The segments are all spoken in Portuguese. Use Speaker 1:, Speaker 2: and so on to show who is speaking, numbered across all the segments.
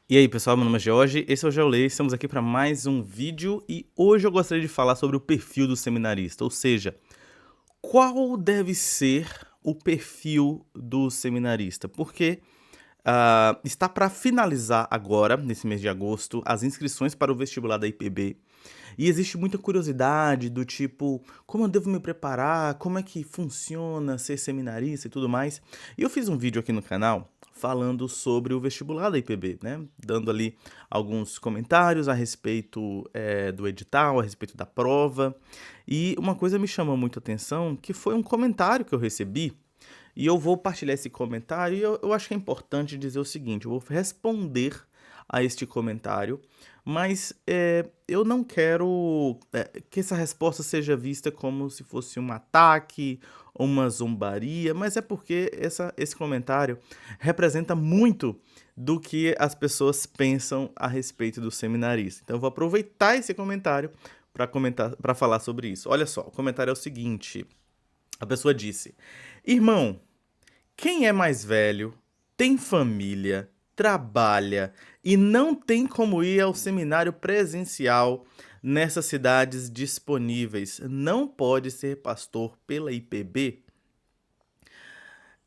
Speaker 1: E aí pessoal, meu nome é George, esse é o GeoLei, estamos aqui para mais um vídeo e hoje eu gostaria de falar sobre o perfil do seminarista, ou seja, qual deve ser o perfil do seminarista, porque está para finalizar agora, nesse mês de agosto, as inscrições para o vestibular da IPB. E existe muita curiosidade do tipo, como eu devo me preparar, como é que funciona ser seminarista e tudo mais. E eu fiz um vídeo aqui no canal falando sobre o vestibular da IPB, né? Dando ali alguns comentários a respeito do edital, a respeito da prova. E uma coisa me chamou muito a atenção, que foi um comentário que eu recebi, e eu vou partilhar esse comentário e eu acho que é importante dizer o seguinte, eu vou responder a este comentário, mas eu não quero que essa resposta seja vista como se fosse um ataque ou uma zombaria, mas é porque esse comentário representa muito do que as pessoas pensam a respeito do seminarista. Então eu vou aproveitar esse comentário para falar sobre isso. Olha só, o comentário é o seguinte, a pessoa disse: "Irmão, quem é mais velho, tem família, trabalha e não tem como ir ao seminário presencial nessas cidades disponíveis, não pode ser pastor pela IPB?"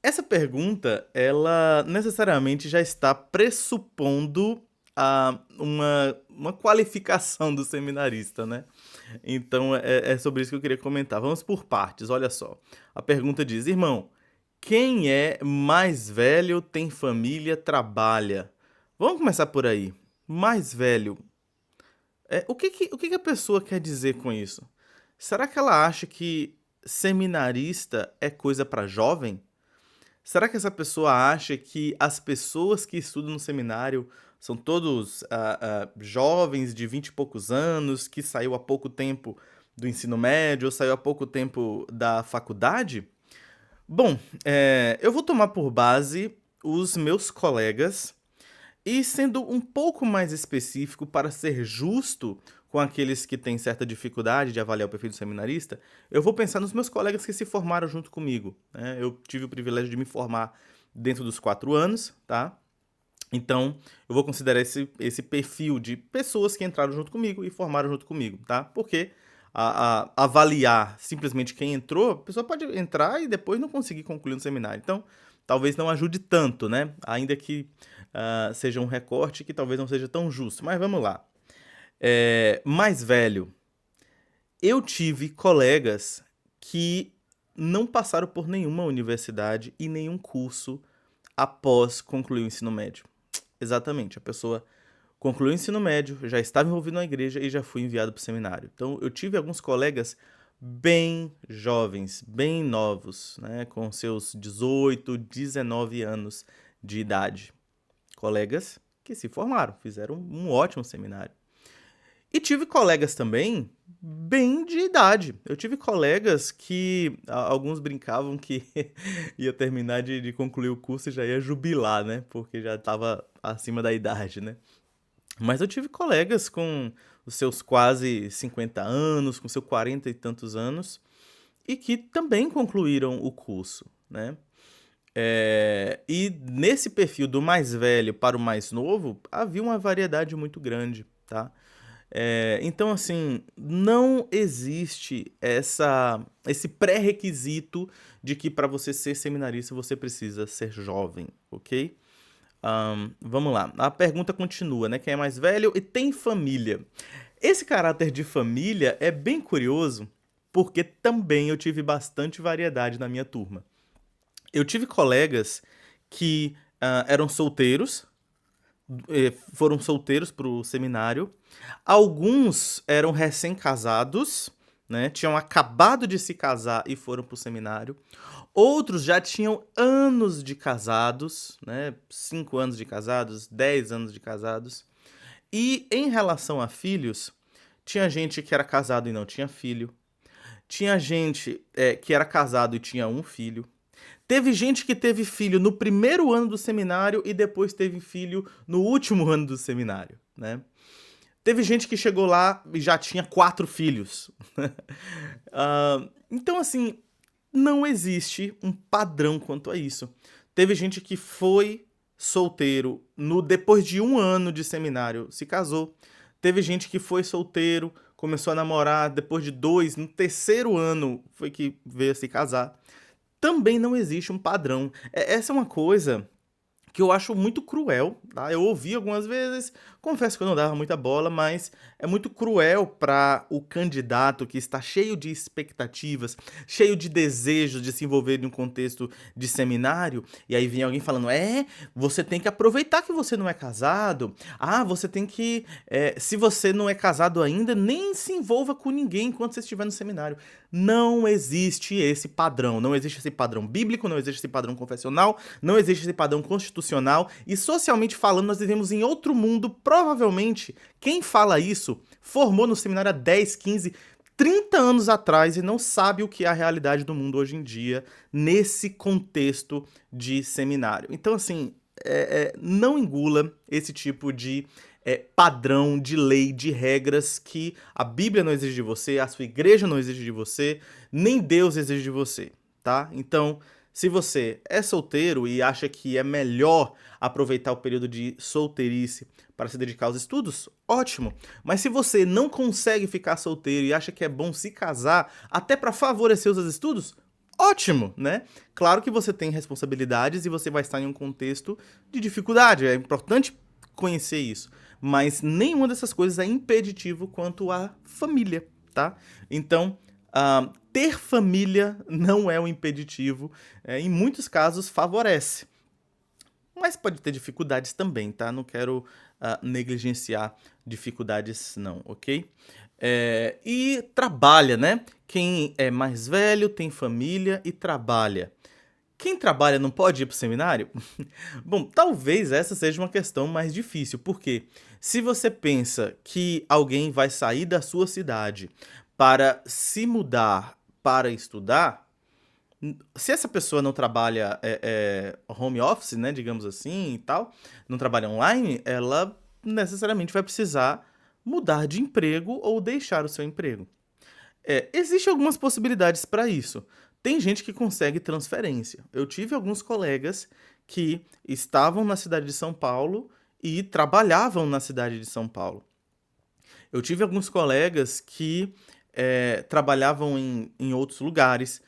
Speaker 1: Essa pergunta, ela necessariamente já está pressupondo uma qualificação do seminarista, né? Então é sobre isso que eu queria comentar. Vamos por partes, olha só. A pergunta diz: "Irmão, quem é mais velho, tem família, trabalha?" Vamos começar por aí. Mais velho. O que que a pessoa quer dizer com isso? Será que ela acha que seminarista é coisa para jovem? Será que essa pessoa acha que as pessoas que estudam no seminário são todos jovens de 20 e poucos anos, que saiu há pouco tempo do ensino médio ou saiu há pouco tempo da faculdade? Bom, eu vou tomar por base os meus colegas e sendo um pouco mais específico para ser justo com aqueles que têm certa dificuldade de avaliar o perfil do seminarista, eu vou pensar nos meus colegas que se formaram junto comigo, né? Eu tive o privilégio de me formar dentro dos 4 anos, tá? Então, eu vou considerar esse perfil de pessoas que entraram junto comigo e formaram junto comigo, tá? Porque avaliar simplesmente quem entrou, a pessoa pode entrar e depois não conseguir concluir no seminário. Então, talvez não ajude tanto, né? Ainda que seja um recorte que talvez não seja tão justo. Mas vamos lá. Mais velho. Eu tive colegas que não passaram por nenhuma universidade e nenhum curso após concluir o ensino médio. Exatamente, a pessoa concluiu o ensino médio, já estava envolvido na igreja e já foi enviado para o seminário. Então eu tive alguns colegas bem jovens, bem novos, né, com seus 18, 19 anos de idade. Colegas que se formaram, fizeram um ótimo seminário. E tive colegas também bem de idade. Eu tive colegas que alguns brincavam que ia terminar de concluir o curso e já ia jubilar, né? Porque já estava acima da idade, né? Mas eu tive colegas com os seus quase 50 anos, com seus 40 e tantos anos, e que também concluíram o curso, né? E nesse perfil do mais velho para o mais novo, havia uma variedade muito grande, tá? Então, assim, não existe esse pré-requisito de que para você ser seminarista você precisa ser jovem, ok? Vamos lá. A pergunta continua, né? Quem é mais velho e tem família? Esse caráter de família é bem curioso, porque também eu tive bastante variedade na minha turma. Eu tive colegas que eram solteiros, foram solteiros pro seminário. Alguns eram recém-casados, né? Tinham acabado de se casar e foram pro seminário. Outros já tinham anos de casados, né? 5 anos de casados, 10 anos de casados. E em relação a filhos, tinha gente que era casado e não tinha filho. Tinha gente que era casado e tinha um filho. Teve gente que teve filho no primeiro ano do seminário e depois teve filho no último ano do seminário, né? Teve gente que chegou lá e já tinha 4 filhos. Então, assim, não existe um padrão quanto a isso. Teve gente que foi. solteiro no depois de 1 ano de seminário se casou. Teve gente que foi solteiro, começou a namorar, depois de 2, no terceiro ano foi que veio a se casar. Também não existe um padrão. Essa é uma coisa que eu acho muito cruel, tá? Eu ouvi algumas vezes, confesso que eu não dava muita bola, mas é muito cruel para o candidato que está cheio de expectativas, cheio de desejos de se envolver em um contexto de seminário, e aí vem alguém falando: você tem que aproveitar que você não é casado. Ah, você tem que, se você não é casado ainda, nem se envolva com ninguém enquanto você estiver no seminário. Não existe esse padrão, não existe esse padrão bíblico, não existe esse padrão confessional, não existe esse padrão constitucional, e socialmente falando nós vivemos em outro mundo. Provavelmente quem fala isso formou no seminário há 10, 15, 30 anos atrás e não sabe o que é a realidade do mundo hoje em dia nesse contexto de seminário. Então, assim, não engula esse tipo de padrão, de lei, de regras que a Bíblia não exige de você, a sua igreja não exige de você, nem Deus exige de você, tá? Então, se você é solteiro e acha que é melhor aproveitar o período de solteirice para se dedicar aos estudos, ótimo. Mas se você não consegue ficar solteiro e acha que é bom se casar até para favorecer os estudos, ótimo, né? Claro que você tem responsabilidades e você vai estar em um contexto de dificuldade, é importante conhecer isso. Mas nenhuma dessas coisas é impeditivo quanto à família, tá? Então, ter família não é um impeditivo, em muitos casos favorece. Mas pode ter dificuldades também, tá? Não quero negligenciar dificuldades, não, ok? E trabalha, né? Quem é mais velho, tem família e trabalha. Quem trabalha não pode ir para o seminário? Bom, talvez essa seja uma questão mais difícil, porque se você pensa que alguém vai sair da sua cidade para se mudar para estudar, se essa pessoa não trabalha home office, né, digamos assim, e tal, não trabalha online, ela necessariamente vai precisar mudar de emprego ou deixar o seu emprego. Existem algumas possibilidades para isso. Tem gente que consegue transferência. Eu tive alguns colegas que estavam na cidade de São Paulo e trabalhavam na cidade de São Paulo. Eu tive alguns colegas que trabalhavam em outros lugares.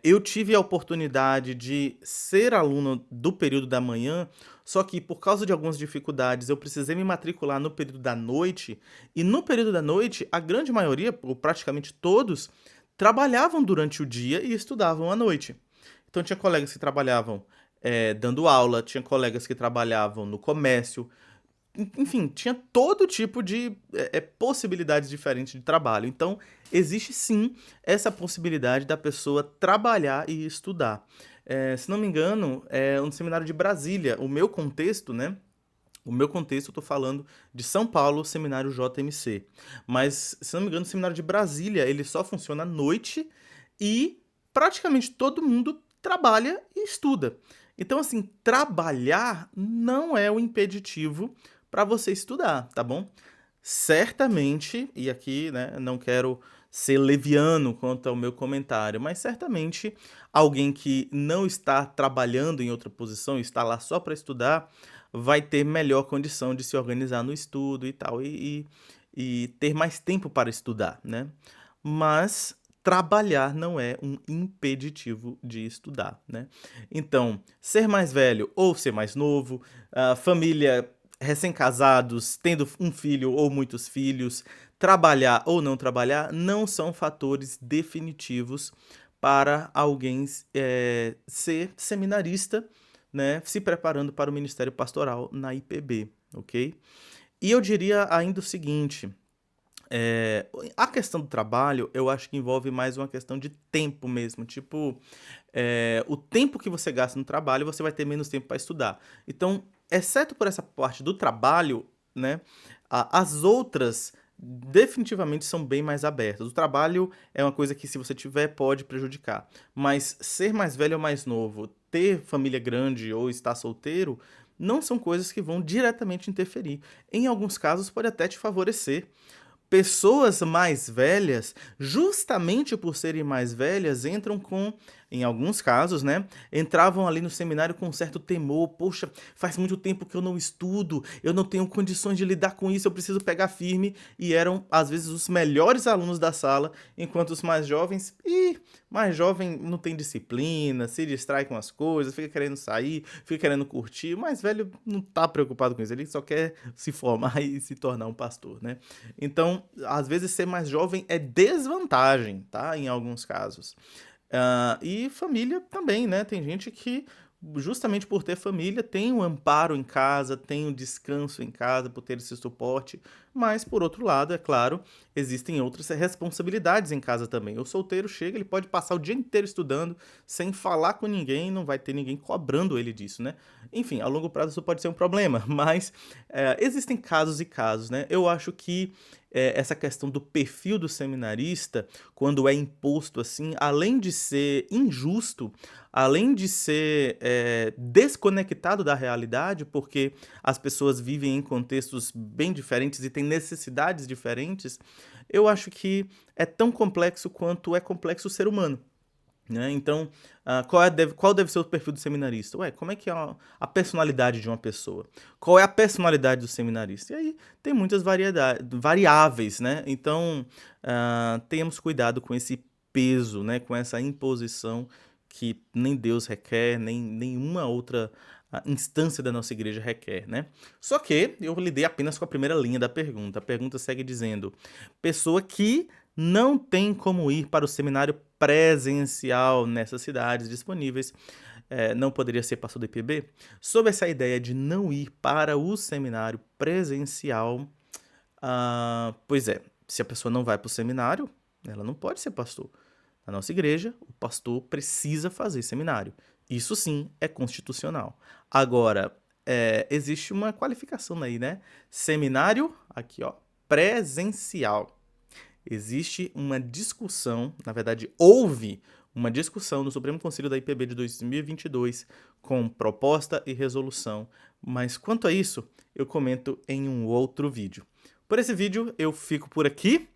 Speaker 1: Eu tive a oportunidade de ser aluno do período da manhã, só que por causa de algumas dificuldades eu precisei me matricular no período da noite, e no período da noite a grande maioria, ou praticamente todos, trabalhavam durante o dia e estudavam à noite. Então tinha colegas que trabalhavam dando aula, tinha colegas que trabalhavam no comércio, enfim, tinha todo tipo de possibilidades diferentes de trabalho. Então, existe sim essa possibilidade da pessoa trabalhar e estudar. Se não me engano, é um seminário de Brasília. O meu contexto, né? O meu contexto, eu tô falando de São Paulo, seminário JMC. Mas, se não me engano, o seminário de Brasília, ele só funciona à noite e praticamente todo mundo trabalha e estuda. Então, assim, trabalhar não é o impeditivo para você estudar, tá bom? Certamente, e aqui, né, não quero ser leviano quanto ao meu comentário, mas certamente alguém que não está trabalhando em outra posição, está lá só para estudar, vai ter melhor condição de se organizar no estudo e tal, e ter mais tempo para estudar, né? Mas trabalhar não é um impeditivo de estudar, né? Então, ser mais velho ou ser mais novo, família, recém-casados, tendo um filho ou muitos filhos, trabalhar ou não trabalhar, não são fatores definitivos para alguém ser seminarista, né, se preparando para o ministério pastoral na IPB, ok? E eu diria ainda o seguinte: a questão do trabalho, eu acho que envolve mais uma questão de tempo mesmo. Tipo, o tempo que você gasta no trabalho, você vai ter menos tempo para estudar. Então, exceto por essa parte do trabalho, né, as outras definitivamente são bem mais abertas. O trabalho é uma coisa que, se você tiver, pode prejudicar. Mas ser mais velho ou mais novo, ter família grande ou estar solteiro, não são coisas que vão diretamente interferir. Em alguns casos, pode até te favorecer. Pessoas mais velhas, justamente por serem mais velhas, entram com em alguns casos, né, entravam ali no seminário com um certo temor. Poxa, faz muito tempo que eu não estudo, eu não tenho condições de lidar com isso, eu preciso pegar firme. E eram, às vezes, os melhores alunos da sala, enquanto os mais jovens, mais jovem não tem disciplina, se distrai com as coisas, fica querendo sair, fica querendo curtir. O mais velho não tá preocupado com isso, ele só quer se formar e se tornar um pastor, né? Então, às vezes, ser mais jovem é desvantagem, tá? Em alguns casos. E família também, né? Tem gente que, justamente por ter família, tem um amparo em casa, tem um descanso em casa, por ter esse suporte. Mas, por outro lado, é claro, existem outras responsabilidades em casa também. O solteiro chega, ele pode passar o dia inteiro estudando, sem falar com ninguém, não vai ter ninguém cobrando ele disso, né? Enfim, a longo prazo isso pode ser um problema, mas existem casos e casos, né? Eu acho que essa questão do perfil do seminarista, quando é imposto assim, além de ser injusto, além de ser desconectado da realidade, porque as pessoas vivem em contextos bem diferentes e têm necessidades diferentes, eu acho que é tão complexo quanto é complexo o ser humano. Né? Então, qual deve ser o perfil do seminarista? Ué, como é que é a personalidade de uma pessoa? Qual é a personalidade do seminarista? E aí tem muitas variáveis, né? Então, tenhamos cuidado com esse peso, né? Com essa imposição que nem Deus requer, nem nenhuma outra instância da nossa igreja requer, né? Só que eu lidei apenas com a primeira linha da pergunta. A pergunta segue dizendo: pessoa que não tem como ir para o seminário presencial nessas cidades disponíveis, não poderia ser pastor do IPB? Sob essa ideia de não ir para o seminário presencial, pois é, se a pessoa não vai para o seminário, ela não pode ser pastor. Na nossa igreja, o pastor precisa fazer seminário. Isso sim é constitucional. Agora, existe uma qualificação aí, né? Seminário, aqui ó, presencial. Existe uma discussão, na verdade, houve uma discussão no Supremo Conselho da IPB de 2022 com proposta e resolução, mas quanto a isso, eu comento em um outro vídeo. Por esse vídeo, eu fico por aqui,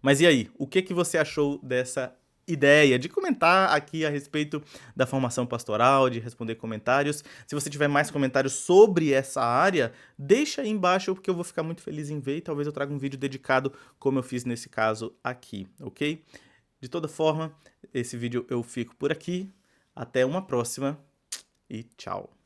Speaker 1: mas e aí, o que você achou dessa ideia de comentar aqui a respeito da formação pastoral, de responder comentários? Se você tiver mais comentários sobre essa área, deixa aí embaixo, porque eu vou ficar muito feliz em ver e talvez eu traga um vídeo dedicado, como eu fiz nesse caso aqui, ok? De toda forma, esse vídeo eu fico por aqui. Até uma próxima e tchau!